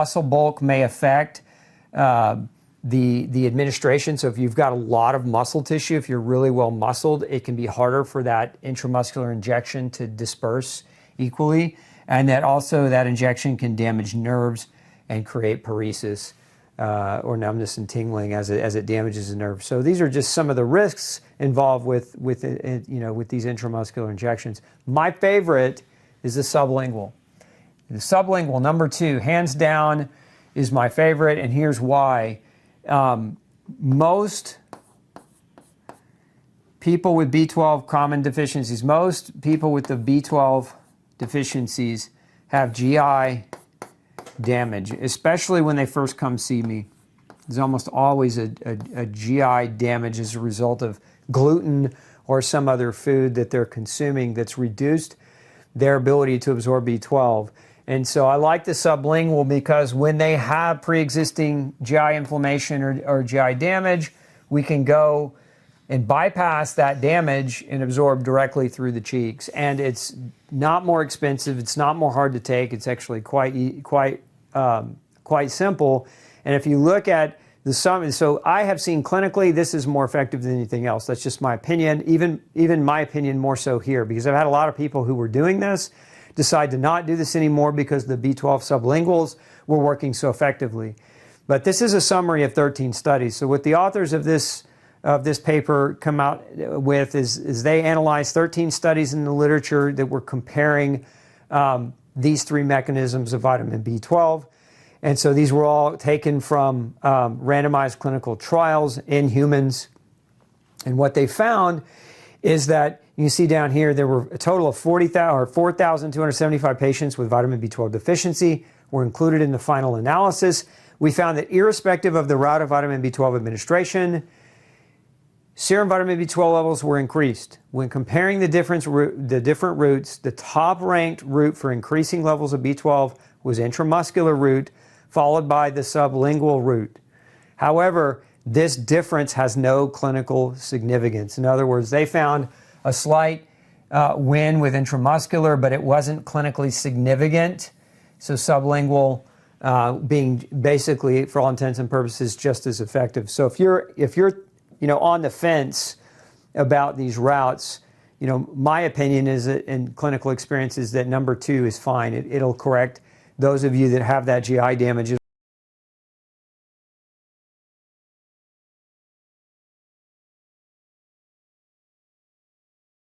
Muscle bulk may affect the administration. So if you've got a lot of muscle tissue, if you're really well muscled, it can be harder for that intramuscular injection to disperse equally. And that also that injection can damage nerves and create paresis or numbness and tingling as it damages the nerve. So these are just some of the risks involved with these intramuscular injections. My favorite is the sublingual. The sublingual, number 2, hands down, is my favorite, and here's why. Most people with B12 common deficiencies, most people with the B12 deficiencies have GI damage, especially when they first come see me. There's almost always a GI damage as a result of gluten or some other food that they're consuming that's reduced their ability to absorb B12. And so I like the sublingual because when they have pre-existing GI inflammation or GI damage, we can go and bypass that damage and absorb directly through the cheeks. And it's not more expensive. It's not more hard to take. It's actually quite simple. And if you look at the sum, so I have seen clinically this is more effective than anything else. That's just my opinion. Even my opinion more so here, because I've had a lot of people who were doing this decide to not do this anymore because the B12 sublinguals were working so effectively. But this is a summary of 13 studies. So what the authors of this paper come out with is they analyzed 13 studies in the literature that were comparing these 3 mechanisms of vitamin B12. And so these were all taken from randomized clinical trials in humans. And what they found is that you see down here, there were a total of 4,275 patients with vitamin B12 deficiency were included in the final analysis. We found that irrespective of the route of vitamin B12 administration, serum vitamin B12 levels were increased. When comparing the different routes, the top-ranked route for increasing levels of B12 was intramuscular route, followed by the sublingual route. However, this difference has no clinical significance. In other words, they found a slight win with intramuscular, but it wasn't clinically significant. So sublingual being basically, for all intents and purposes, just as effective. So if you're on the fence about these routes, my opinion is that in clinical experience is that number 2 is fine. It'll correct those of you that have that GI damage.